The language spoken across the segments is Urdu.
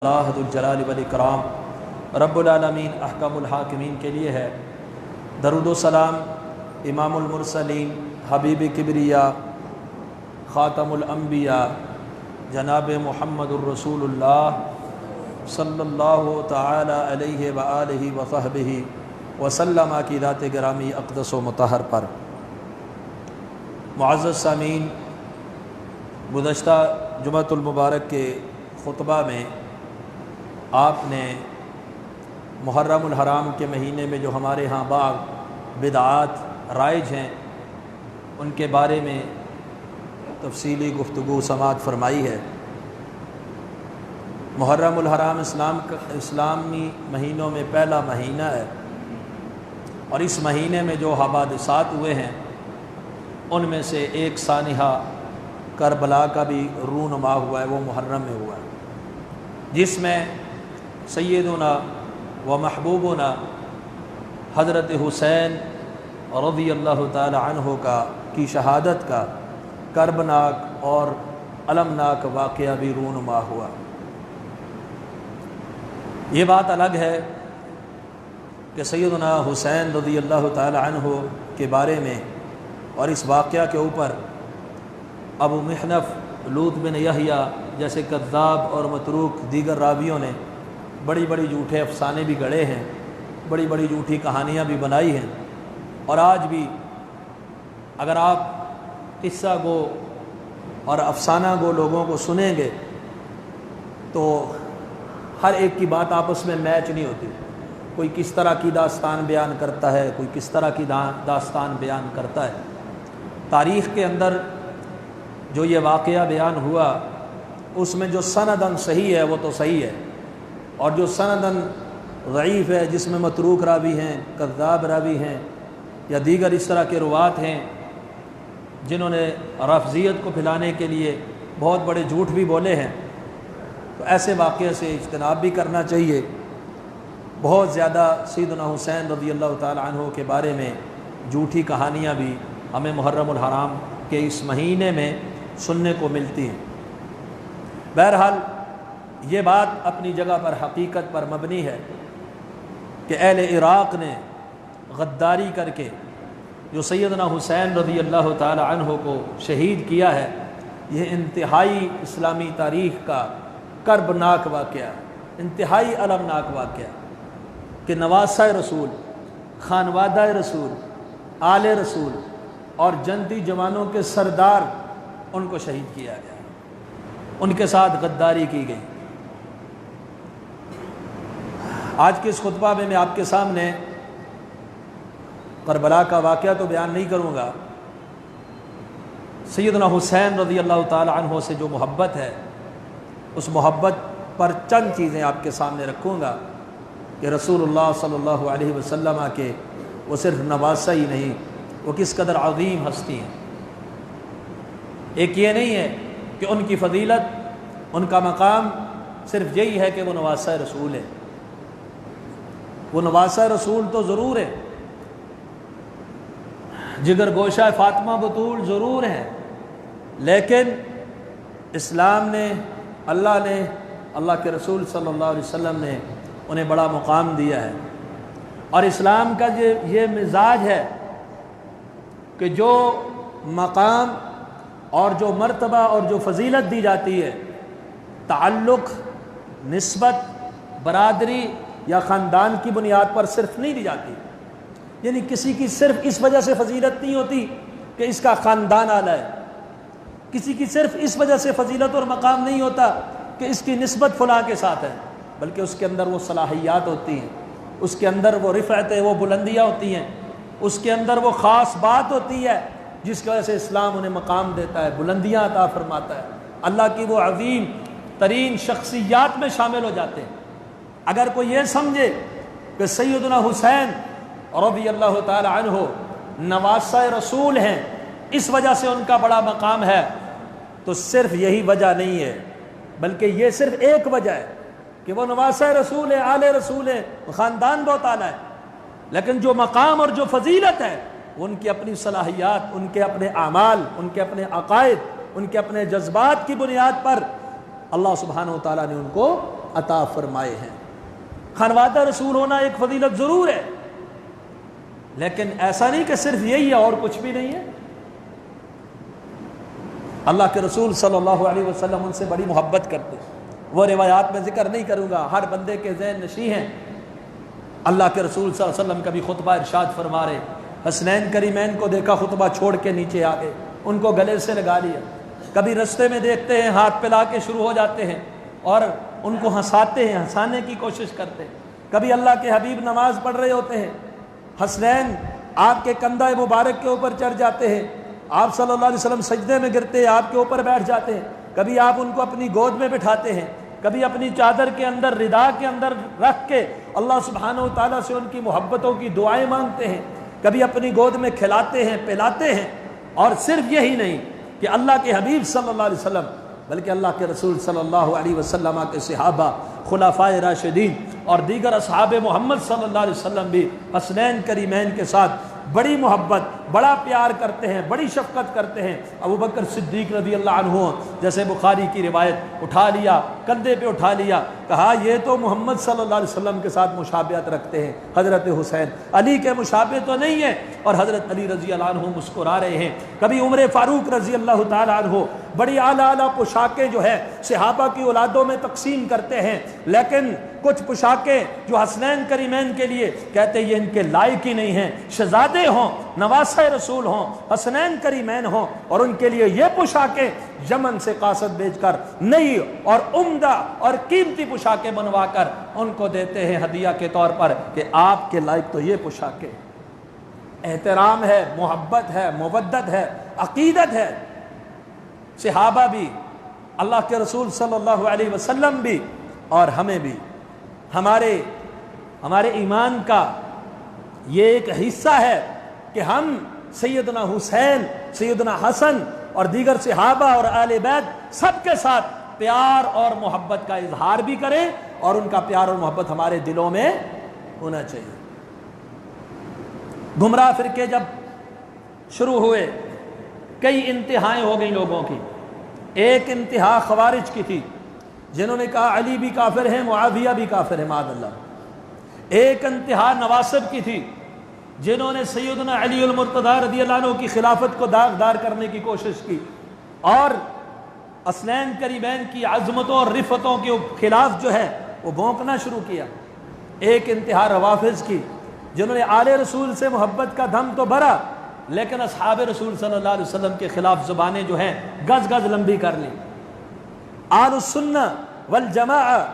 اللہ الجلال والاکرام رب العالمین احکم الحاکمین کے لیے ہے۔ درود و سلام امام المرسلین حبیب کبریا خاتم الانبیاء جناب محمد الرسول اللہ صلی اللہ تعالی علیہ وآلہ وصحبہ وسلم کی ذات گرامی اقدس و مطہر پر۔ معزز سامعین، گزشتہ جمعۃ المبارک کے خطبہ میں آپ نے محرم الحرام کے مہینے میں جو ہمارے ہاں بعض بدعات رائج ہیں ان کے بارے میں تفصیلی گفتگو سماعت فرمائی ہے۔ محرم الحرام اسلامی مہینوں میں پہلا مہینہ ہے، اور اس مہینے میں جو حوادثات ہوئے ہیں ان میں سے ایک سانحہ کربلا کا بھی رونما ہوا ہے، وہ محرم میں ہوا ہے، جس میں سیدنا و محبوبنا حضرت حسین رضی اللہ تعالی عنہ کی شہادت کا کربناک اور المناک واقعہ بھی رونما ہوا۔ یہ بات الگ ہے کہ سیدنا حسین رضی اللہ تعالی عنہ کے بارے میں اور اس واقعہ کے اوپر ابو محنف لوط بن یحییٰ جیسے کذاب اور متروک دیگر راویوں نے بڑی بڑی جھوٹے افسانے بھی گڑھے ہیں، بڑی بڑی جھوٹی کہانیاں بھی بنائی ہیں، اور آج بھی اگر آپ قصہ گو اور افسانہ گو لوگوں کو سنیں گے تو ہر ایک کی بات آپس میں میچ نہیں ہوتی۔ کوئی کس طرح کی داستان بیان کرتا ہے، کوئی کس طرح کی داستان بیان کرتا ہے۔ تاریخ کے اندر جو یہ واقعہ بیان ہوا اس میں جو سنداً صحیح ہے وہ تو صحیح ہے، اور جو سنداً ضعیف ہے جس میں متروک راوی ہیں، کذاب راوی ہیں، یا دیگر اس طرح کے روات ہیں جنہوں نے رافضیت کو پھیلانے کے لیے بہت بڑے جھوٹ بھی بولے ہیں، تو ایسے واقعے سے اجتناب بھی کرنا چاہیے۔ بہت زیادہ سیدنا حسین رضی اللہ تعالی عنہ کے بارے میں جھوٹی کہانیاں بھی ہمیں محرم الحرام کے اس مہینے میں سننے کو ملتی ہیں۔ بہرحال یہ بات اپنی جگہ پر حقیقت پر مبنی ہے کہ اہل عراق نے غداری کر کے جو سیدنا حسین رضی اللہ تعالی عنہ کو شہید کیا ہے، یہ انتہائی اسلامی تاریخ کا کربناک واقعہ، انتہائی المناک واقعہ کہ نواسہ رسول، خانوادہ رسول، آل رسول اور جنتی جوانوں کے سردار ان کو شہید کیا گیا، ان کے ساتھ غداری کی گئی۔ آج کے اس خطبہ میں آپ کے سامنے کربلا کا واقعہ تو بیان نہیں کروں گا، سیدنا حسین رضی اللہ تعالی عنہ سے جو محبت ہے اس محبت پر چند چیزیں آپ کے سامنے رکھوں گا کہ رسول اللہ صلی اللہ علیہ وسلم کے وہ صرف نواسہ ہی نہیں، وہ کس قدر عظیم ہستی ہیں۔ ایک یہ نہیں ہے کہ ان کی فضیلت، ان کا مقام صرف یہی ہے کہ وہ نواسہ رسول ہے۔ وہ نواسہ رسول تو ضرور ہے، جگر گوشہ فاطمہ بطول ضرور ہے، لیکن اسلام نے، اللہ کے رسول صلی اللہ علیہ وسلم نے انہیں بڑا مقام دیا ہے، اور اسلام کا یہ مزاج ہے کہ جو مقام اور جو مرتبہ اور جو فضیلت دی جاتی ہے تعلق، نسبت، برادری یا خاندان کی بنیاد پر صرف نہیں دی جاتی، یعنی کسی کی صرف اس وجہ سے فضیلت نہیں ہوتی کہ اس کا خاندان اعلیٰ ہے، کسی کی صرف اس وجہ سے فضیلت اور مقام نہیں ہوتا کہ اس کی نسبت فلاں کے ساتھ ہے، بلکہ اس کے اندر وہ صلاحیات ہوتی ہیں، اس کے اندر وہ رفعتیں، وہ بلندیاں ہوتی ہیں، اس کے اندر وہ خاص بات ہوتی ہے جس کی وجہ سے اسلام انہیں مقام دیتا ہے، بلندیاں عطا فرماتا ہے، اللہ کی وہ عظیم ترین شخصیات میں شامل ہو جاتے ہیں۔ اگر کوئی یہ سمجھے کہ سیدنا حسین رضی اللہ تعالی عنہ نواسہ رسول ہیں اس وجہ سے ان کا بڑا مقام ہے، تو صرف یہی وجہ نہیں ہے، بلکہ یہ صرف ایک وجہ ہے کہ وہ نواسہ رسول ہے، آل رسول ہے، خاندان بہت اعلیٰ ہے، لیکن جو مقام اور جو فضیلت ہے ان کی اپنی صلاحیات، ان کے اپنے اعمال، ان کے اپنے عقائد، ان کے اپنے جذبات کی بنیاد پر اللہ سبحانہ و تعالیٰ نے ان کو عطا فرمائے ہیں۔ خانوادہ رسول ہونا ایک فضیلت ضرور ہے، لیکن ایسا نہیں کہ صرف یہی ہے اور کچھ بھی نہیں ہے۔ اللہ کے رسول صلی اللہ علیہ وسلم ان سے بڑی محبت کرتے ہیں، وہ روایات میں ذکر نہیں کروں گا، ہر بندے کے ذہن نشیں ہیں۔ اللہ کے رسول صلی اللہ علیہ وسلم کبھی خطبہ ارشاد فرما رہے، حسنین کریمین کو دیکھا خطبہ چھوڑ کے نیچے آ گئے، ان کو گلے سے لگا لیا۔ کبھی رستے میں دیکھتے ہیں ہاتھ پہ لا کے شروع ہو جاتے ہیں اور ان کو ہنساتے ہیں، ہنسانے کی کوشش کرتے ہیں۔ کبھی اللہ کے حبیب نماز پڑھ رہے ہوتے ہیں، حسنین آپ کے کندھہ مبارک کے اوپر چڑھ جاتے ہیں، آپ صلی اللہ علیہ وسلم سجدے میں گرتے ہیں، آپ کے اوپر بیٹھ جاتے ہیں۔ کبھی آپ ان کو اپنی گود میں بٹھاتے ہیں، کبھی اپنی چادر کے اندر، ردا کے اندر رکھ کے اللہ سبحانہ و تعالیٰ سے ان کی محبتوں کی دعائیں مانگتے ہیں، کبھی اپنی گود میں کھلاتے ہیں، پلاتے ہیں۔ اور صرف یہی نہیں کہ اللہ کے حبیب صلی اللہ علیہ وسلم، بلکہ اللہ کے رسول صلی اللہ علیہ وسلم کے صحابہ، خلفائے راشدین اور دیگر اصحاب محمد صلی اللہ علیہ وسلم بھی حسنین کریمین کے ساتھ بڑی محبت، بڑا پیار کرتے ہیں، بڑی شفقت کرتے ہیں۔ ابو بکر صدیق رضی اللہ عنہ جیسے بخاری کی روایت، اٹھا لیا، کندھے پہ اٹھا لیا، کہا یہ تو محمد صلی اللہ علیہ وسلم کے ساتھ مشابہت رکھتے ہیں، حضرت حسین علی کے مشابہ تو نہیں ہے۔ اور حضرت علی رضی اللہ عنہ مسکرا رہے ہیں۔ کبھی عمر فاروق رضی اللہ تعالی عنہ بڑی اعلیٰ اعلیٰ پوشاکیں جو ہے صحابہ کی اولادوں میں تقسیم کرتے ہیں، لیکن کچھ پوشاکیں جو حسنین کریمین کے لیے کہتے یہ ان کے لائق ہی نہیں ہیں، شہزادے ہوں، نواسہ رسول ہوں، حسنین کریمین ہوں، اور ان کے لیے یہ پوشاکیں یمن سے قاصد بھیج کر نئی اور عمدہ اور قیمتی پوشاکیں بنوا کر ان کو دیتے ہیں ہدیہ کے طور پر کہ آپ کے لائق تو یہ پوشاکیں۔ احترام ہے، محبت ہے، مودت ہے، عقیدت ہے۔ صحابہ بھی، اللہ کے رسول صلی اللہ علیہ وسلم بھی، اور ہمیں بھی ہمارے ایمان کا یہ ایک حصہ ہے کہ ہم سیدنا حسین، سیدنا حسن اور دیگر صحابہ اور اہل بیت سب کے ساتھ پیار اور محبت کا اظہار بھی کریں، اور ان کا پیار اور محبت ہمارے دلوں میں ہونا چاہیے۔ گمراہ فرقے جب شروع ہوئے، کئی انتہائیں ہو گئیں لوگوں کی۔ ایک انتہا خوارج کی تھی، جنہوں نے کہا علی بھی کافر ہیں، معاویہ بھی کافر ہے، معاذ اللہ۔ ایک انتہا نواسب کی تھی، جنہوں نے سیدنا علی المرتضی رضی اللہ عنہ کی خلافت کو داغدار کرنے کی کوشش کی اور حسنین کریمین کی عظمتوں اور رفتوں کے خلاف جو ہے وہ بھونکنا شروع کیا۔ ایک انتہا روافض کی، جنہوں نے آل رسول سے محبت کا دم تو بھرا، لیکن اصحاب رسول صلی اللہ علیہ وسلم کے خلاف زبانیں جو ہیں گز گز لمبی کر لی۔ آل السنہ والجماعہ،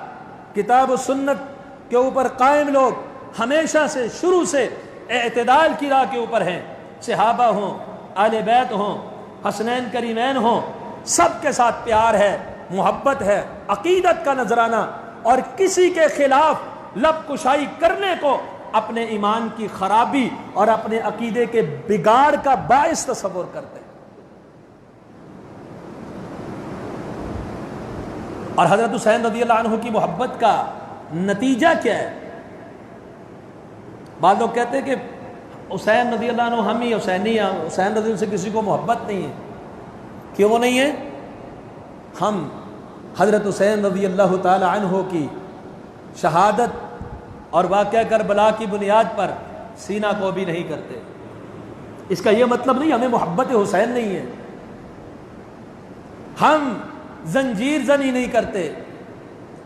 کتاب و سنت کے اوپر قائم لوگ ہمیشہ سے، شروع سے اعتدال کی راہ کے اوپر ہیں۔ صحابہ ہوں، آل بیت ہوں، حسنین کریمین ہوں، سب کے ساتھ پیار ہے، محبت ہے، عقیدت کا نذرانہ، اور کسی کے خلاف لب کشائی کرنے کو اپنے ایمان کی خرابی اور اپنے عقیدے کے بگاڑ کا باعث تصور کرتے ہیں۔ اور حضرت حسین رضی اللہ عنہ کی محبت کا نتیجہ کیا ہے؟ بعض لوگ کہتے ہیں کہ حسین رضی اللہ عنہ ہم ہی حسینی ہیں، حسین رضی اللہ عنہ سے کسی کو محبت نہیں ہے۔ کیوں نہیں ہے؟ ہم حضرت حسین رضی اللہ تعالی عنہ کی شہادت اور واقعہ کربلا کی بنیاد پر سینہ کو بھی نہیں کرتے۔ اس کا یہ مطلب نہیں ہمیں محبت حسین نہیں ہے۔ ہم زنجیر زنی نہیں کرتے،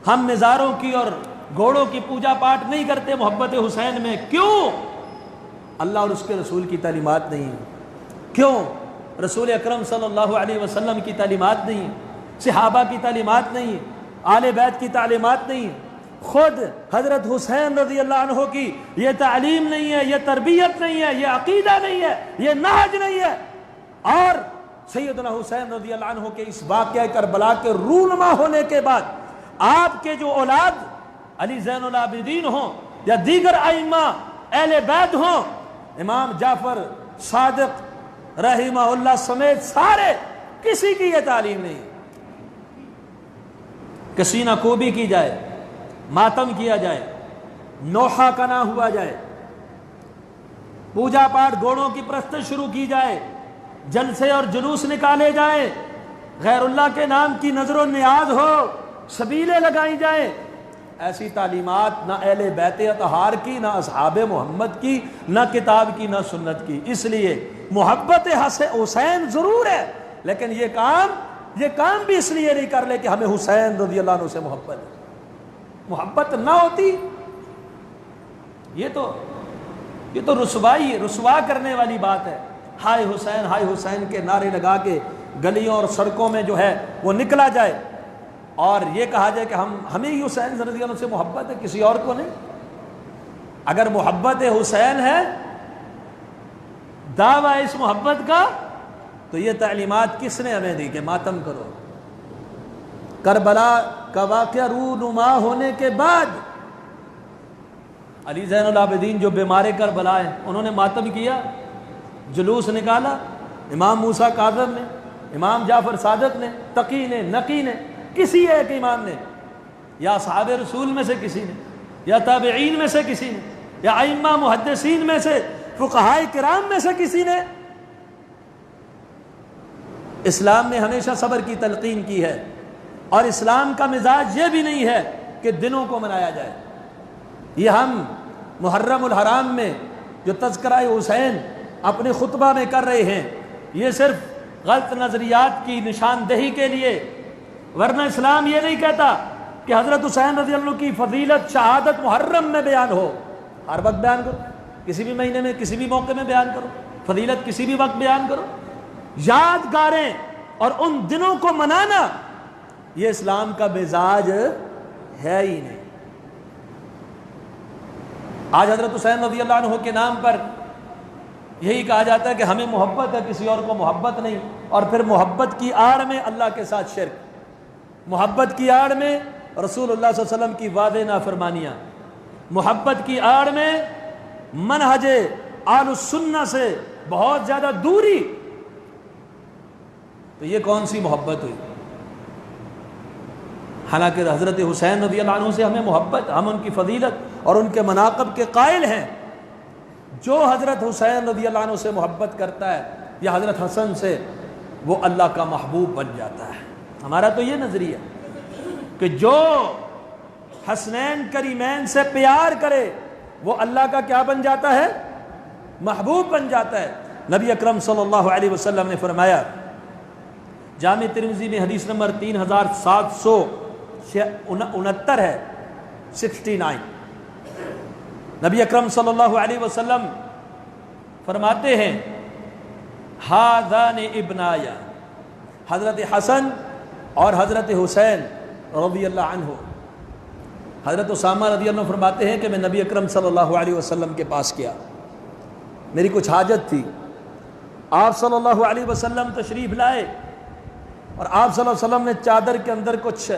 ہم مزاروں کی اور گھوڑوں کی پوجا پاٹ نہیں کرتے محبت حسین میں۔ کیوں؟ اللہ اور اس کے رسول کی تعلیمات نہیں ہیں۔ کیوں؟ رسول اکرم صلی اللہ علیہ وسلم کی تعلیمات نہیں ہیں، صحابہ کی تعلیمات نہیں ہیں، آل بیت کی تعلیمات نہیں ہیں، خود حضرت حسین رضی اللہ عنہ کی یہ تعلیم نہیں ہے، یہ تربیت نہیں ہے، یہ عقیدہ نہیں ہے، یہ نہج نہیں ہے۔ اور سیدنا حسین رضی اللہ عنہ کے اس واقعہ کربلا کے رونما ہونے کے بعد آپ کے جو اولاد علی زین العابدین ہوں یا دیگر ائمہ اہل بیت ہوں، امام جعفر صادق رحمہ اللہ سمیت سارے، کسی کی یہ تعلیم نہیں کہ سینہ کوبی کی جائے، ماتم کیا جائے، نوحہ کنا ہوا جائے، پوجا پاٹ گھوڑوں کی پرستش شروع کی جائے، جلسے اور جلوس نکالے جائیں، غیر اللہ کے نام کی نظر و نیاز ہو، سبیلیں لگائی جائیں، ایسی تعلیمات نہ اہل بیت اطہار کی، نہ اصحاب محمد کی، نہ کتاب کی، نہ سنت کی۔ اس لیے محبت حسین ضرور ہے، لیکن یہ کام بھی اس لیے نہیں کر لے کہ ہمیں حسین رضی اللہ عنہ سے محبت ہے۔ محبت نہ ہوتی یہ تو رسوا کرنے والی بات ہے۔ ہائے حسین کے نعرے لگا کے گلیوں اور سڑکوں میں جو ہے وہ نکلا جائے اور یہ کہا جائے کہ ہمیں ہی حسین رضی اللہ عنہ سے محبت ہے، کسی اور کو نہیں۔ اگر محبت حسین ہے، دعویٰ اس محبت کا، تو یہ تعلیمات کس نے ہمیں دی کہ ماتم کرو؟ کربلا کا واقعہ رونما ہونے کے بعد علی زین العابدین جو بیمار کربلا ہیں، انہوں نے ماتم کیا، جلوس نکالا۔ امام موسیٰ کاظم نے، امام جعفر صادق نے، تقی نے، نقی نے، کسی ایک امام نے، یا صحابہ رسول میں سے کسی نے، یا تابعین میں سے کسی نے، یا ائمہ محدثین میں سے، فقہاء کرام میں سے کسی نے اسلام میں ہمیشہ صبر کی تلقین کی ہے، اور اسلام کا مزاج یہ بھی نہیں ہے کہ دنوں کو منایا جائے۔ یہ ہم محرم الحرام میں جو تذکرہ حسین اپنے خطبہ میں کر رہے ہیں، یہ صرف غلط نظریات کی نشاندہی کے لیے، ورنہ اسلام یہ نہیں کہتا کہ حضرت حسین رضی اللہ عنہ کی فضیلت شہادت محرم میں بیان ہو۔ ہر وقت بیان کرو، کسی بھی مہینے میں، کسی بھی موقع میں بیان کرو، فضیلت کسی بھی وقت بیان کرو۔ یادگاریں اور ان دنوں کو منانا یہ اسلام کا مزاج ہے ہی نہیں۔ آج حضرت حسین رضی اللہ عنہ کے نام پر یہی کہا جاتا ہے کہ ہمیں محبت ہے، کسی اور کو محبت نہیں، اور پھر محبت کی آڑ میں اللہ کے ساتھ شرک، محبت کی آڑ میں رسول اللہ صلی اللہ علیہ وسلم کی واضح نافرمانیاں، محبت کی آڑ میں منہج اہل السنہ سے بہت زیادہ دوری۔ تو یہ کون سی محبت ہوئی؟ حالانکہ حضرت حسین رضی اللہ عنہ سے ہمیں محبت، ہم ان کی فضیلت اور ان کے مناقب کے قائل ہیں۔ جو حضرت حسین رضی اللہ عنہ سے محبت کرتا ہے یا حضرت حسن سے، وہ اللہ کا محبوب بن جاتا ہے۔ ہمارا تو یہ نظریہ کہ جو حسنین کریمین سے پیار کرے وہ اللہ کا کیا بن جاتا ہے؟ محبوب بن جاتا ہے۔ نبی اکرم صلی اللہ علیہ وسلم نے فرمایا، جامع ترمذی میں حدیث نمبر 3769 ہے، 69، نبی اکرم صلی اللہ علیہ وسلم فرماتے ہیں، ہذان ابنایا، حضرت حسن اور حضرت حسین رضی اللہ عنہ۔ حضرت اسامہ رضی اللہ عنہ فرماتے ہیں کہ میں نبی اکرم صلی اللہ علیہ وسلم کے پاس گیا، میری کچھ حاجت تھی، آپ صلی اللہ علیہ وسلم تشریف لائے، اور آپ صلی اللہ علیہ وسلم نے چادر کے اندر کچھ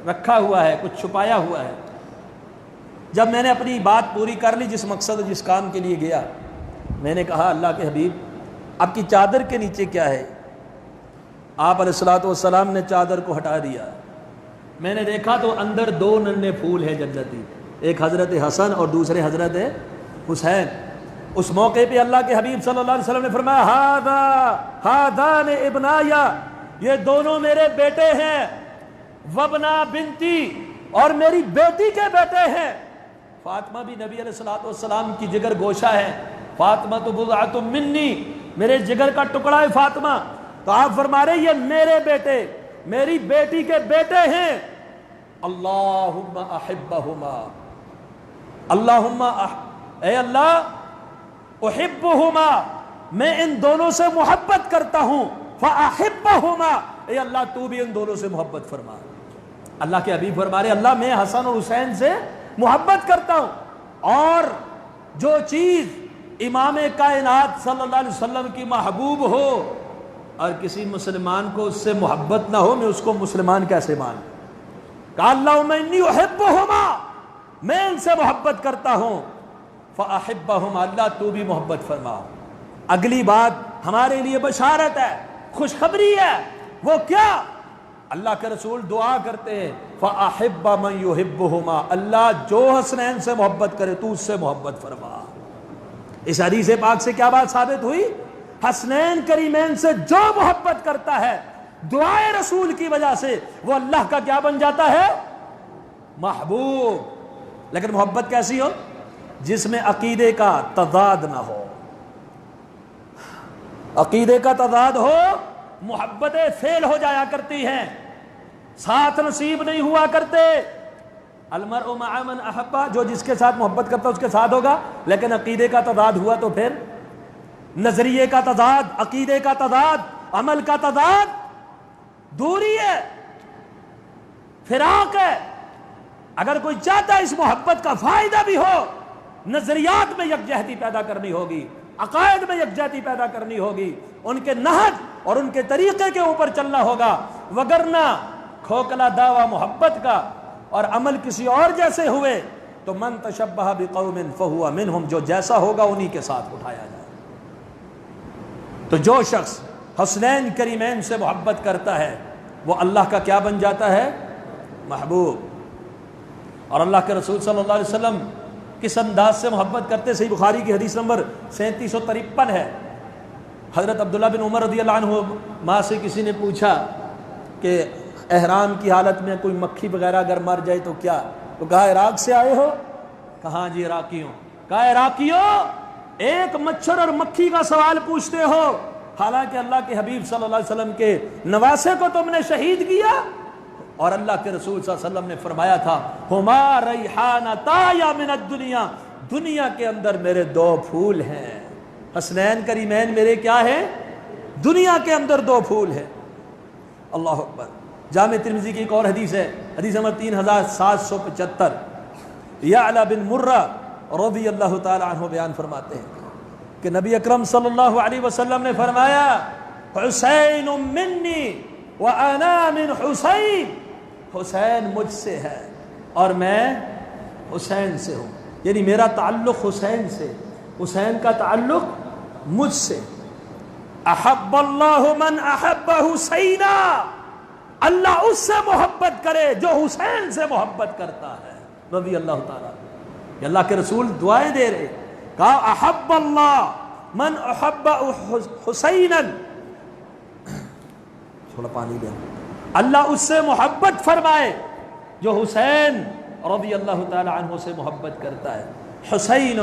رکھا ہوا ہے، کچھ چھپایا ہوا ہے۔ جب میں نے اپنی بات پوری کر لی، جس مقصد جس کام کے لیے گیا، میں نے کہا، اللہ کے حبیب آپ کی چادر کے نیچے کیا ہے؟ آپ علیہ الصلوۃ والسلام نے چادر کو ہٹا دیا، میں نے دیکھا تو اندر 2 ننھے پھول ہیں جنتی، ایک حضرت حسن اور دوسرے حضرت حسین۔ اس موقع پہ اللہ کے حبیب صلی اللہ علیہ وسلم نے فرمایا، ہذان ابنایا، یہ دونوں میرے بیٹے ہیں، وابنا بنتی، اور میری بیٹی کے بیٹے ہیں۔ فاطمہ بھی نبی علیہ الصلوۃ والسلام کی جگر گوشہ ہے، فاطمہ تو بضعۃ منی، میرے جگر کا ٹکڑا ہے فاطمہ۔ تو آپ فرما رہے یہ میرے بیٹے، میری بیٹی کے بیٹے ہیں۔ اللہم احبہما، اللہم اے اللہ احبہما، میں ان دونوں سے محبت کرتا ہوں، فاحبہما، اے اللہ تو بھی ان دونوں سے محبت فرما۔ اللہ کے حبیب فرما رہے اللہ میں حسن اور حسین سے محبت کرتا ہوں، اور جو چیز امام کائنات صلی اللہ علیہ وسلم کی محبوب ہو اور کسی مسلمان کو اس سے محبت نہ ہو، میں اس کو مسلمان کیسے مانوں؟ کہا اللہم انی احبہما، میں ان سے محبت کرتا ہوں، فاحبہما، اللہ تو بھی محبت فرما۔ اگلی بات ہمارے لیے بشارت ہے، خوشخبری ہے، وہ کیا؟ اللہ کے رسول دعا کرتے ہیں، فَأَحِبَّ مَن يُحِبُّهُمَا، اللہ جو حسنین سے محبت کرے تو اس سے محبت فرما۔ اس حدیث پاک سے کیا بات ثابت ہوئی؟ حسنین کریمین سے جو محبت کرتا ہے دعائے رسول کی وجہ سے وہ اللہ کا کیا بن جاتا ہے؟ محبوب، لیکن محبت کیسی ہو؟ جس میں عقیدے کا تضاد نہ ہو. عقیدے کا تضاد ہو محبتیں فیل ہو جایا کرتی ہیں، ساتھ نصیب نہیں ہوا کرتے. المرء مع من احبہ، جو جس کے ساتھ محبت کرتا ہے اس کے ساتھ ہوگا، لیکن عقیدے کا تضاد ہوا تو پھر نظریے کا تضاد، عقیدے کا تضاد، عمل کا تضاد، دوری ہے، فراق ہے. اگر کوئی چاہتا ہے اس محبت کا فائدہ بھی ہو، نظریات میں یکجہتی پیدا کرنی ہوگی، عقائد میں یکجہتی پیدا کرنی ہوگی، ان کے نہج اور ان کے طریقے کے اوپر چلنا ہوگا، وگرنہ کھوکھلا دعویٰ محبت کا اور عمل کسی اور جیسے ہوئے تو من تشبہ بقوم فہو منہم، جو جیسا ہوگا انہی کے ساتھ اٹھایا جائے. تو جو شخص حسنین کریمین سے محبت کرتا ہے وہ اللہ کا کیا بن جاتا ہے؟ محبوب. اور اللہ کے رسول صلی اللہ علیہ وسلم کس انداز سے محبت کرتے؟ صحیح بخاری کی حدیث نمبر 3753 ہے. حضرت عبداللہ بن عمر رضی اللہ عنہ ماں سے کسی نے پوچھا کہ احرام کی حالت میں کوئی مکھی وغیرہ اگر مر جائے تو کیا؟ تو کہا عراق سے آئے ہو؟ کہا جی عراقی ہوں. کہا عراقیوں، ایک مچھر اور مکھی کا سوال پوچھتے ہو، حالانکہ اللہ کے حبیب صلی اللہ علیہ وسلم کے نواسے کو تم نے شہید کیا. اور اللہ کے رسول صلی اللہ علیہ وسلم نے فرمایا تھا ہما ریحانتا من الدنیا، دنیا کے اندر میرے دو پھول ہیں. حسنین کریمین میرے کیا ہیں؟ دنیا کے اندر دو پھول ہیں. اللہ اکبر. جامع ترمذی کی ایک اور حدیث ہے، حدیث نمبر 3775. یعلا بن مرہ رضی اللہ تعالی عنہ بیان فرماتے ہیں کہ نبی اکرم صلی اللہ علیہ وسلم نے فرمایا حسین منی وانا من حسین، حسین مجھ سے ہے اور میں حسین سے ہوں. یعنی میرا تعلق حسین سے، حسین کا تعلق مجھ سے. احب اللہ من احب حسینا، اللہ اس سے محبت کرے جو حسین سے محبت کرتا ہے رضی اللہ تعالیٰ. اللہ کے رسول دعائیں دے رہے، کہا احب اللہ من احب حسینا، تھوڑا پانی دیں، اللہ اس سے محبت فرمائے جو حسین رضی اللہ تعالی عنہ سے محبت کرتا ہے. حسین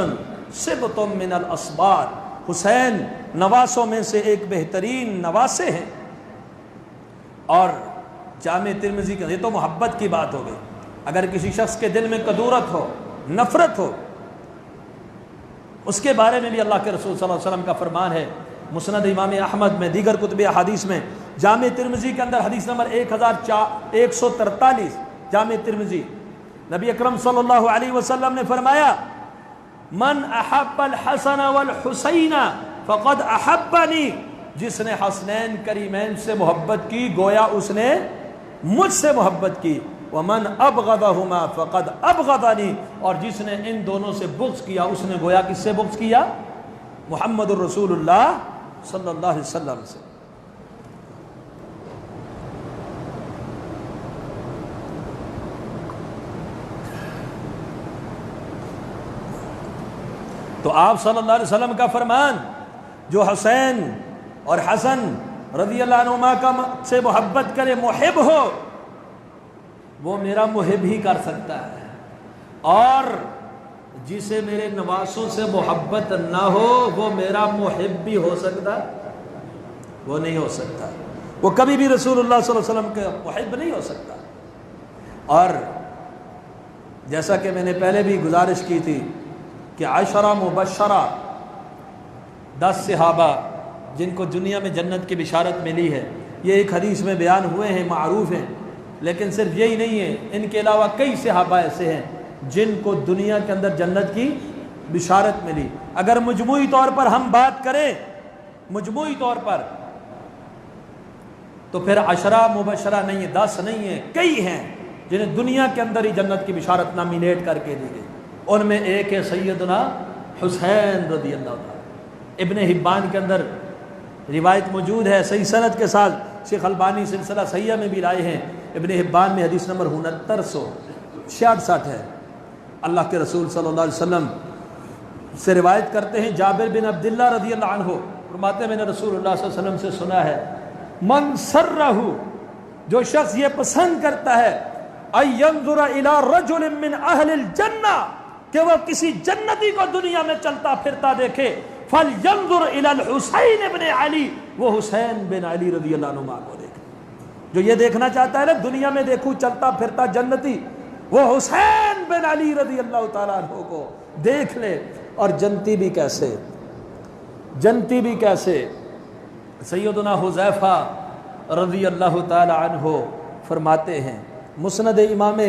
سبط من الاسباط، حسین نواسوں میں سے ایک بہترین نواسے ہیں. اور جامع ترمذی کا، یہ تو محبت کی بات ہو گئی. اگر کسی شخص کے دل میں کدورت ہو، نفرت ہو، اس کے بارے میں بھی اللہ کے رسول صلی اللہ علیہ وسلم کا فرمان ہے. مسند امام احمد میں، دیگر کتب احادیث میں، جامع ترمذی کے اندر حدیث نمبر 1143 جامع ترمذی، نبی اکرم صلی اللہ علیہ وسلم نے فرمایا من احب الحسن والحسین فقد احبنی، جس نے حسنین کریمین سے محبت کی گویا اس نے مجھ سے محبت کی. ومن ابغضہما فقد ابغضنی، اور جس نے ان دونوں سے بغض کیا اس نے گویا کس سے بغض کیا؟ محمد الرسول اللہ صلی اللہ علیہ وسلم سے. تو آپ صلی اللہ علیہ وسلم کا فرمان، جو حسین اور حسن رضی اللہ عنہما کا سے محبت کرے، محب ہو، وہ میرا محب ہی کر سکتا ہے. اور جسے میرے نواسوں سے محبت نہ ہو وہ میرا محب بھی ہو سکتا؟ وہ نہیں ہو سکتا. وہ کبھی بھی رسول اللہ صلی اللہ علیہ وسلم کا محب نہیں ہو سکتا. اور جیسا کہ میں نے پہلے بھی گزارش کی تھی کہ 10 مبشرہ، 10 صحابہ جن کو دنیا میں جنت کی بشارت ملی ہے، یہ ایک حدیث میں بیان ہوئے ہیں، معروف ہیں. لیکن صرف یہی نہیں ہے، ان کے علاوہ کئی صحابہ ایسے ہیں جن کو دنیا کے اندر جنت کی بشارت ملی. اگر مجموعی طور پر ہم بات کریں، مجموعی طور پر، تو پھر 10 مبشرہ نہیں ہے، 10 نہیں ہے، کئی ہیں جنہیں دنیا کے اندر ہی جنت کی بشارت نامینیٹ کر کے دی گئی. ان میں ایک ہے سیدنا حسین رضی اللہ عنہ. ابن حبان کے اندر روایت موجود ہے صحیح سند کے ساتھ، شیخ البانی سلسلہ صحیحہ میں بھی لائے ہیں. ابن حبان میں حدیث نمبر 6966 ہے. اللہ کے رسول صلی اللہ علیہ وسلم سے روایت کرتے ہیں، جابر بن عبداللہ رضی اللہ عنہ فرماتے ہیں میں نے رسول اللہ صلی اللہ علیہ وسلم سے سنا ہے، من سرہ، جو شخص یہ پسند کرتا ہے ان ينظر الى رجل من اہل الجنہ، کہ وہ کسی جنتی کو دنیا میں چلتا پھرتا دیکھے، فلینظر الی الحسین ابن علی، وہ حسین بن علی رضی اللہ عنہ کو دیکھے۔ جو یہ دیکھنا چاہتا ہے نا دنیا میں دیکھوں چلتا پھرتا جنتی، وہ حسین بن علی رضی اللہ تعالیٰ عنہ کو دیکھ لے۔ اور جنتی بھی کیسے، جنتی بھی کیسے؟ سیدنا حذیفہ رضی اللہ تعالی عنہ فرماتے ہیں، مسند امام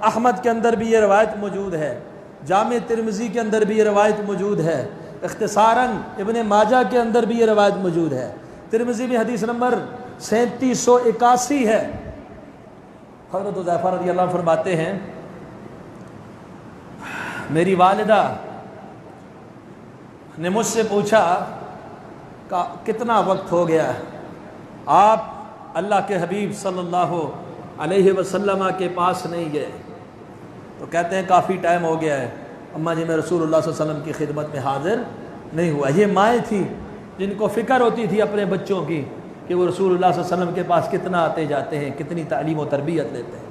احمد کے اندر بھی یہ روایت موجود ہے، جامع ترمذی کے اندر بھی یہ روایت موجود ہے، اختصاراً ابن ماجہ کے اندر بھی یہ روایت موجود ہے، ترمذی میں حدیث نمبر 3781 ہے۔ حضرت حذیفہ رضی اللہ عنہ فرماتے ہیں، میری والدہ نے مجھ سے پوچھا کہ کتنا وقت ہو گیا ہے آپ اللہ کے حبیب صلی اللہ علیہ وسلم کے پاس نہیں گئے؟ تو کہتے ہیں کافی ٹائم ہو گیا ہے اماں جی، میں رسول اللہ صلی اللہ علیہ وسلم کی خدمت میں حاضر نہیں ہوا۔ یہ مائیں تھیں جن کو فکر ہوتی تھی اپنے بچوں کی کہ وہ رسول اللہ صلی اللہ علیہ وسلم کے پاس کتنا آتے جاتے ہیں، کتنی تعلیم و تربیت لیتے ہیں۔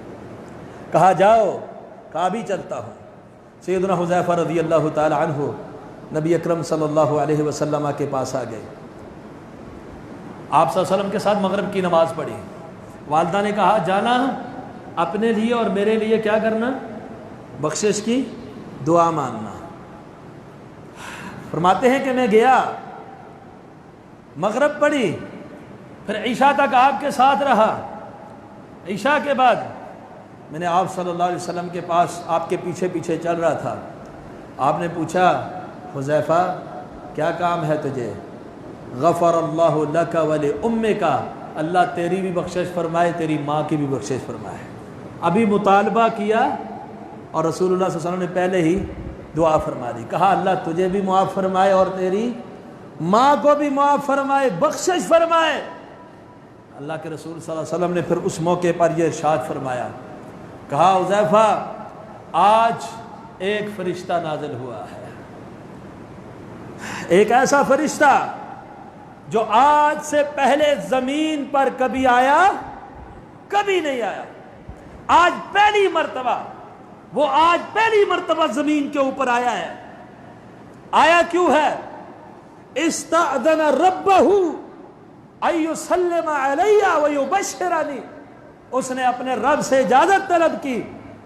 کہا جاؤ، کہا بھی چلتا ہوں۔ سیدنا حذیفہ رضی اللہ تعالی عنہ نبی اکرم صلی اللہ علیہ وسلم کے پاس آ گئے، آپ صلی اللہ علیہ وسلم کے ساتھ مغرب کی نماز پڑھی۔ والدہ نے کہا جانا اپنے لیے اور میرے لیے کیا کرنا؟ بخشش کی دعا مانگنا۔ فرماتے ہیں کہ میں گیا، مغرب پڑھی، پھر عشاء تک آپ کے ساتھ رہا۔ عشاء کے بعد میں نے آپ صلی اللہ علیہ وسلم کے پاس آپ کے پیچھے پیچھے چل رہا تھا۔ آپ نے پوچھا حذیفہ کیا کام ہے تجھے؟ غفر اللہ لک ولی امک، اللہ تیری بھی بخشش فرمائے، تیری ماں کی بھی بخشش فرمائے۔ ابھی مطالبہ کیا اور رسول اللہ صلی اللہ علیہ وسلم نے پہلے ہی دعا فرما دی، کہا اللہ تجھے بھی معاف فرمائے اور تیری ماں کو بھی معاف فرمائے، بخشش فرمائے۔ اللہ کے رسول صلی اللہ علیہ وسلم نے پھر اس موقع پر یہ ارشاد فرمایا، کہا حذیفہ آج ایک فرشتہ نازل ہوا ہے، ایک ایسا فرشتہ جو آج سے پہلے زمین پر کبھی آیا، کبھی نہیں آیا، آج پہلی مرتبہ، وہ آج پہلی مرتبہ زمین کے اوپر آیا ہے۔ آیا کیوں ہے؟ استأذن ربہ ان یسلم علی ویبشرنی، اس نے اپنے رب سے اجازت طلب کی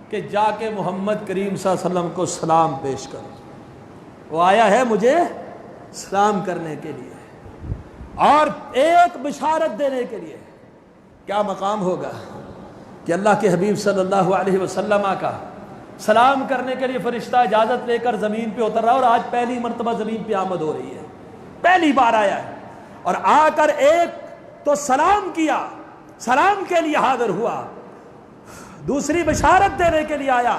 کہ جا کے محمد کریم صلی اللہ علیہ وسلم کو سلام پیش کرو۔ وہ آیا ہے مجھے سلام کرنے کے لیے اور ایک بشارت دینے کے لیے۔ کیا مقام ہوگا کہ اللہ کے حبیب صلی اللہ علیہ وسلم کا سلام کرنے کے لیے فرشتہ اجازت لے کر زمین پہ اتر رہا، اور آج پہلی مرتبہ زمین پہ آمد ہو رہی ہے، پہلی بار آیا ہے، اور آ کر ایک تو سلام کیا، سلام کے لیے حاضر ہوا، دوسری بشارت دینے کے لیے آیا،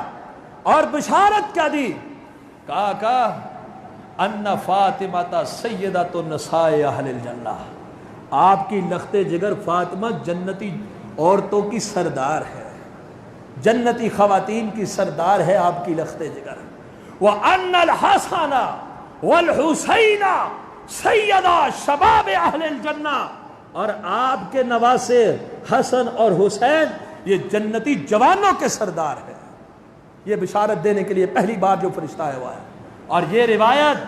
اور بشارت کیا دی؟ کہا ان فاطمہ سیدۃ النساء اہل الجنہ، آپ کی لخت جگر فاطمہ جنتی عورتوں کی سردار ہے، جنتی خواتین کی سردار ہے آپ کی لخت جگر۔ وَأَنَّ الْحَسَنَ وَالْحُسَيْنَ سَيَّدَا شَبَابِ اہل الجنہ، اور آپ کے نواسے حسن اور حسین یہ جنتی جوانوں کے سردار ہیں۔ یہ بشارت دینے کے لیے پہلی بار جو فرشتہ آیا ہوا ہے، اور یہ روایت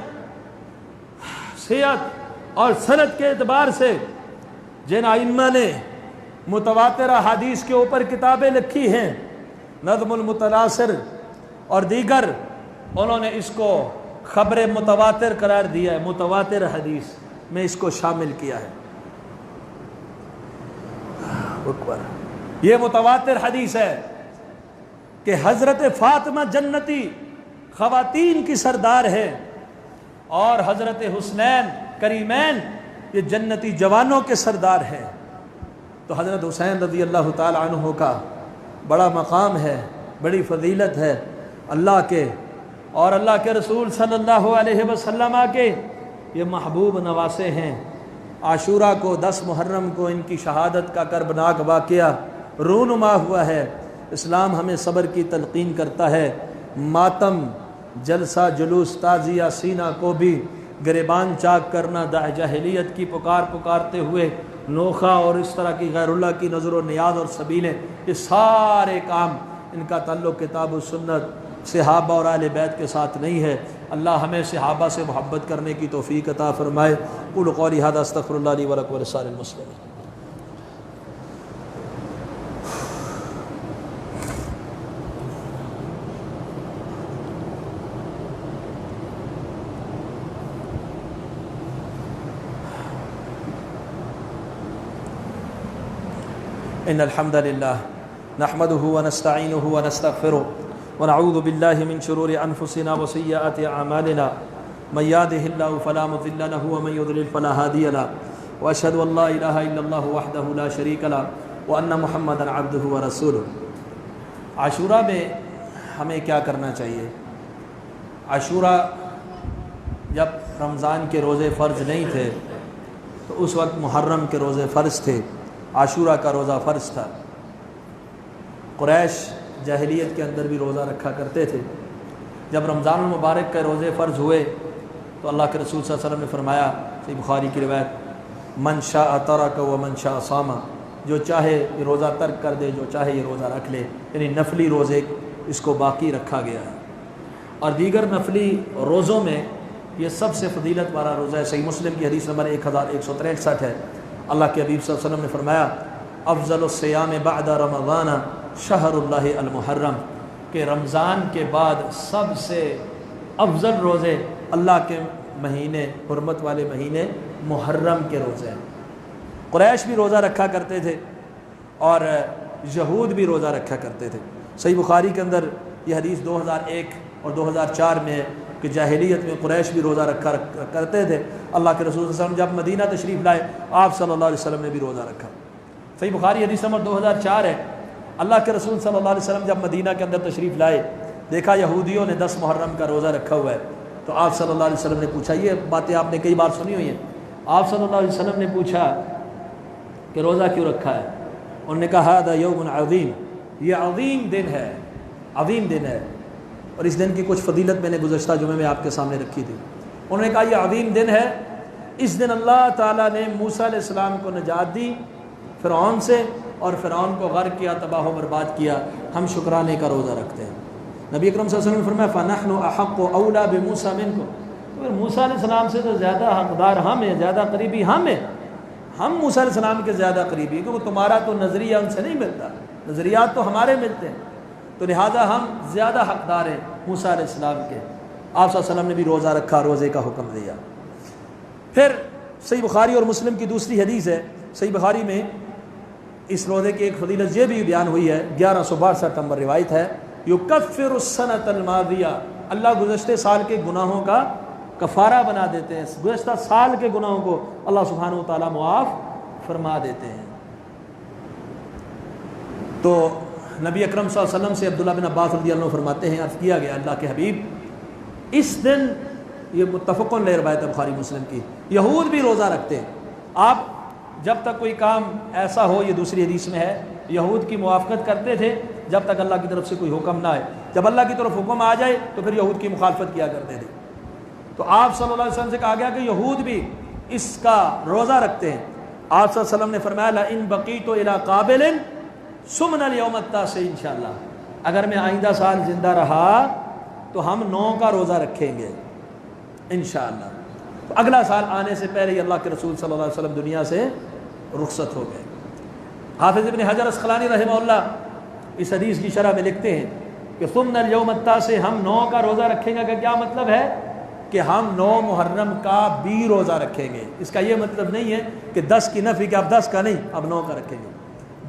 صحت اور سند کے اعتبار سے جن ائمہ نے متواترہ حدیث کے اوپر کتابیں لکھی ہیں، نظم المتناصر اور دیگر، انہوں نے اس کو خبر متواتر قرار دیا ہے، متواتر حدیث میں اس کو شامل کیا ہے۔ یہ متواتر حدیث ہے کہ حضرت فاطمہ جنتی خواتین کی سردار ہے، اور حضرت حسنین کریمین یہ جنتی جوانوں کے سردار ہیں۔ تو حضرت حسین رضی اللہ تعالی عنہ کا بڑا مقام ہے، بڑی فضیلت ہے، اللہ کے اور اللہ کے رسول صلی اللہ علیہ وسلم کے یہ محبوب نواسے ہیں۔ عاشوراء کو 10 محرم کو ان کی شہادت کا کربناک واقعہ رونما ہوا ہے۔ اسلام ہمیں صبر کی تلقین کرتا ہے، ماتم، جلسہ، جلوس، تعزیہ، سینہ کو بھی گریبان چاک کرنا، داع جاہلیت کی پکارتے ہوئے نوخہ اور اس طرح کی غیر اللہ کی نظر و نیاز اور سبیلیں، یہ سارے کام ان کا تعلق کتاب و سنت صحابہ اور اہل بیت کے ساتھ نہیں ہے۔ اللہ ہمیں صحابہ سے محبت کرنے کی توفیق عطا فرمائے۔ قولوا قولی ھذا استغفر اللہ لی ولکم ولسائر المسلمین۔ ان الحمد للہ نحمده ونستعینه ونستغفره ونعوذ باللہ من شرور انفسنا وسیئات اعمالنا من يهده الله فلا مضل له ومن يضلل فلا هادي له واشهد ان لا الہ الا اللہ وحدہ لا شریک له وان محمدا عبدہ ورسولہ۔ عاشورہ میں ہمیں کیا کرنا چاہیے؟ عاشورہ جب رمضان کے روزے فرض نہیں تھے تو اس وقت محرم کے روزے فرض تھے، عاشورہ کا روزہ فرض تھا۔ قریش جاہلیت کے اندر بھی روزہ رکھا کرتے تھے۔ جب رمضان المبارک کے روزے فرض ہوئے تو اللہ کے رسول صلی اللہ علیہ وسلم نے فرمایا، صحیح بخاری کی روایت، من شاء ترک و من شاء صام، جو چاہے یہ روزہ ترک کر دے، جو چاہے یہ روزہ رکھ لے، یعنی نفلی روزے اس کو باقی رکھا گیا ہے۔ اور دیگر نفلی روزوں میں یہ سب سے فضیلت والا روزہ ہے۔ صحیح مسلم کی حدیث نمبر 1163 ہے۔ اللہ کے حبیب صلی اللہ علیہ وسلم نے فرمایا، افضل الصیام بعد رمضان شہر اللہ المحرم، کہ رمضان کے بعد سب سے افضل روزے اللہ کے مہینے، حرمت والے مہینے محرم کے روزے ہیں۔ قریش بھی روزہ رکھا کرتے تھے اور یہود بھی روزہ رکھا کرتے تھے۔ صحیح بخاری کے اندر یہ حدیث 2001 اور 2004 میں ہے کہ جاہلیت میں قریش بھی روزہ رکھا کرتے تھے۔ اللہ کے رسول صلی اللہ علیہ وسلم جب مدینہ تشریف لائے، آپ صلی اللہ علیہ وسلم نے بھی روزہ رکھا۔ صحیح بخاری حدیث نمبر 2004 ہے۔ اللہ کے رسول صلی اللہ علیہ وسلم جب مدینہ کے اندر تشریف لائے، دیکھا یہودیوں نے 10 محرم کا روزہ رکھا ہوا ہے، تو آپ صلی اللہ علیہ وسلم نے پوچھا، یہ باتیں آپ نے کئی بار سنی ہوئی ہیں، آپ صلی اللہ علیہ وسلم نے پوچھا کہ روزہ کیوں رکھا ہے؟ انہوں نے کہا ھذا یوم عظیم، یہ عظیم دن ہے، عظیم دن ہے۔ اور اس دن کی کچھ فضیلت میں نے گزشتہ جمعے میں آپ کے سامنے رکھی تھی۔ انہوں نے کہا یہ عظیم دن ہے، اس دن اللہ تعالیٰ نے موسیٰ علیہ السلام کو نجات دی فرعون سے، اور فرعون کو غرق کیا، تباہ و برباد کیا۔ ہم شکرانے کا روزہ رکھتے ہیں۔ نبی اکرم صلی اللہ علیہ وسلم نے فرمایا فَنَحْنُ أَحَقُّ أَوْلَىٰ بِمُوسَىٰ مِنْكُمْ، تو موسیٰ علیہ السلام سے تو زیادہ حقدار ہم ہیں، زیادہ قریبی ہم ہیں، ہم موسیٰ علیہ السلام کے زیادہ قریبی، کیونکہ تمہارا تو نظریہ ان سے نہیں ملتا، نظریات تو ہمارے ملتے ہیں، تو لہٰذا ہم زیادہ حقدار ہیں موسیٰ علیہ السلام کے۔ آپ صلی اللہ علیہ وسلم نے بھی روزہ رکھا، روزے کا حکم دیا۔ پھر صحیح بخاری اور مسلم کی دوسری حدیث ہے، صحیح بخاری میں اس روزے کی ایک فضیلت یہ بھی بیان ہوئی ہے، 1162 نمبر روایت ہے، یکفر السنۃ الماضیہ، اللہ گزشتے سال کے گناہوں کا کفارہ بنا دیتے ہیں، گزشتہ سال کے گناہوں کو اللہ سبحانہ و تعالیٰ معاف فرما دیتے ہیں۔ تو نبی اکرم صلی اللہ علیہ وسلم سے عبداللہ بن عباس رضی اللہ عنہ فرماتے ہیں، عرض کیا گیا اللہ کے حبیب، اس دن، یہ متفق علیہ روایت ہے بخاری مسلم کی، یہود بھی روزہ رکھتے ہیں۔ آپ جب تک کوئی کام ایسا ہو، یہ دوسری حدیث میں ہے، یہود کی موافقت کرتے تھے جب تک اللہ کی طرف سے کوئی حکم نہ آئے، جب اللہ کی طرف حکم آ جائے تو پھر یہود کی مخالفت کیا کرتے تھے۔ تو آپ صلی اللہ علیہ وسلم سے کہا گیا کہ یہود بھی اس کا روزہ رکھتے ہیں۔ آپ صلی اللہ علیہ وسلم نے فرمایا لَإِن بَقِيتُ إِلَىٰ قَابِلٍ سُمْنَ الْيَوْمَ التَّاسِعِ انشاءاللہ، اگر میں آئندہ سال زندہ رہا تو ہم 9 کا روزہ رکھیں گے انشاءاللہ۔ تو اگلا سال آنے سے پہلے ہی اللہ کے رسول صلی اللہ علیہ وسلم دنیا سے رخصت ہو گئے۔ حافظ ابن حجر اسقلانی رحمہ اللہ اس حدیث کی شرح میں لکھتے ہیں کہ ثُمْنَ الْيَوْمَ التَّاسِعِ، ہم 9 کا روزہ رکھیں گے کا کیا مطلب ہے؟ کہ ہم 9 محرم کا بھی روزہ رکھیں گے۔ اس کا یہ مطلب نہیں ہے کہ 10 کی نفی، کہ اب 10 کا نہیں، اب 9 کا رکھیں گے۔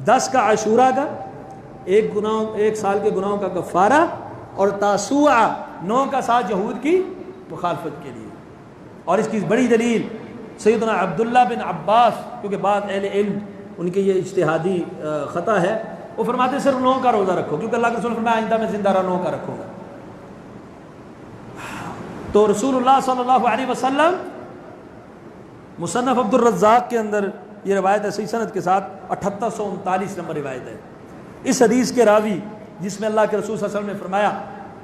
10 کا عاشورہ کا، ایک سال کے گناہوں کا کفارہ، اور تاسوعہ 9 کا ساتھ یہود کی مخالفت کے لیے۔ اور اس کی بڑی دلیل سیدنا عبداللہ بن عباس، کیونکہ بعض اہل علم ان کی یہ اجتہادی خطا ہے، وہ فرماتے صرف 9 کا روزہ رکھو، کیونکہ اللہ کے رسول نے فرمایا آئندہ میں زندہ رہا 9 کا رکھوں گا۔ تو رسول اللہ صلی اللہ علیہ وسلم، مصنف عبد الرزاق کے اندر یہ روایت ہے صحیح سند کے ساتھ، 7839 نمبر روایت ہے۔ اس حدیث کے راوی جس میں اللہ کے رسول صلی اللہ علیہ وسلم نے فرمایا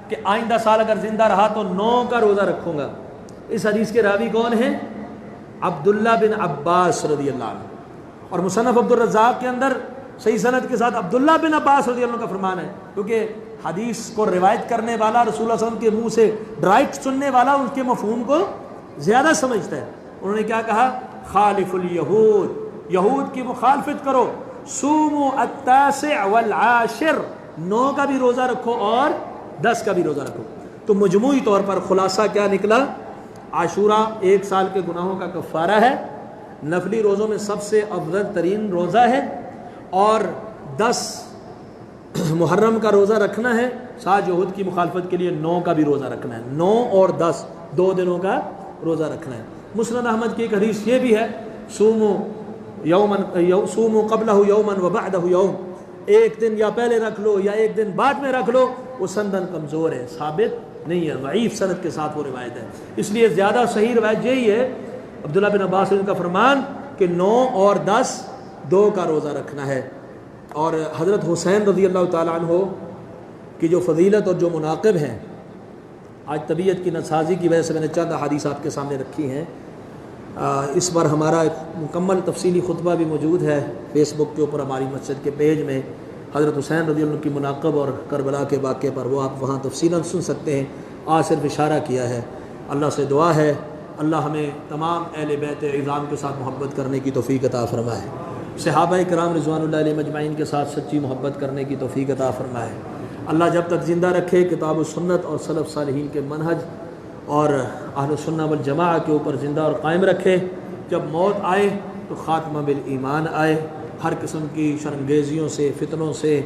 کہ آئندہ سال اگر زندہ رہا تو 9 کا روزہ رکھوں گا، اس حدیث کے راوی کون ہیں؟ عبداللہ بن عباس رضی اللہ عنہ۔ اور مصنف عبد الرزاق کے اندر صحیح سند کے ساتھ عبداللہ بن عباس رضی اللہ عنہ کا فرمان ہے، کیونکہ حدیث کو روایت کرنے والا رسول اللہ صلی اللہ علیہ وسلم کے منہ سے ڈائریکٹ سننے والا ان کے مفہوم کو زیادہ سمجھتا ہے۔ انہوں نے کیا کہا؟ خالف الیہود، یہود کی مخالفت کرو، صوموا التاسع والعاشر، 9 کا بھی روزہ رکھو اور 10 کا بھی روزہ رکھو۔ تو مجموعی طور پر خلاصہ کیا نکلا؟ عاشورہ 1 سال کے گناہوں کا کفارہ ہے، نفلی روزوں میں سب سے افضل ترین روزہ ہے، اور 10 محرم کا روزہ رکھنا ہے، ساتھ یہود کی مخالفت کے لیے 9 کا بھی روزہ رکھنا ہے، 9 اور 10 2 دنوں کا روزہ رکھنا ہے۔ مسند احمد کی ایک حدیث یہ بھی ہے، صوموا قبلہ یوما وبعدہ یوم، ایک دن یا پہلے رکھ لو یا ایک دن بعد میں رکھ لو، وہ سندن کمزور ہے، ثابت نہیں ہے، ضعیف سند کے ساتھ وہ روایت ہے۔ اس لیے زیادہ صحیح روایت یہی ہے عبداللہ بن عباس کا فرمان کہ 9 اور 10 2 کا روزہ رکھنا ہے۔ اور حضرت حسین رضی اللہ تعالیٰ عنہ کی جو فضیلت اور جو مناقب ہیں، آج طبیعت کی ناسازی کی وجہ سے میں نے چند احادیث آپ کے سامنے رکھی ہیں، اس بار ہمارا ایک مکمل تفصیلی خطبہ بھی موجود ہے فیس بک کے اوپر، ہماری مسجد کے پیج میں، حضرت حسین رضی اللہ عنہ کی مناقب اور کربلا کے واقعے پر، وہ آپ وہاں تفصیلاً سن سکتے ہیں۔ آج صرف اشارہ کیا ہے۔ اللہ سے دعا ہے اللہ ہمیں تمام اہل بیت عظام کے ساتھ محبت کرنے کی توفیق عطا فرمائے، صحابہ کرام رضوان اللہ علیہ مجمعین کے ساتھ سچی محبت کرنے کی توفیق عطا فرمائے۔ اللہ جب تک زندہ رکھے کتاب و سنت اور سلف صالحین کے منہج اور اہل سنہ والجماعہ کے اوپر زندہ اور قائم رکھے۔ جب موت آئے تو خاتمہ بالایمان آئے، ہر قسم کی شرمگیزیوں سے، فتنوں سے،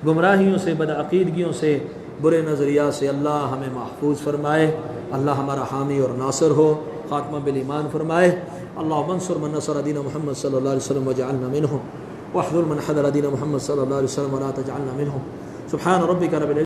گمراہیوں سے، بدعقیدگیوں سے، برے نظریات سے اللہ ہمیں محفوظ فرمائے۔ اللہ ہمارا حامی اور ناصر ہو، خاتمہ بالایمان فرمائے۔ اللہم انصر من نصر دین محمد صلی اللہ علیہ وسلم وجعلنا منہم، واحذر من حذر دین محمد صلی اللہ علیہ وسلم ولا تجعلنا منہم۔ سبحان ربک رب العزة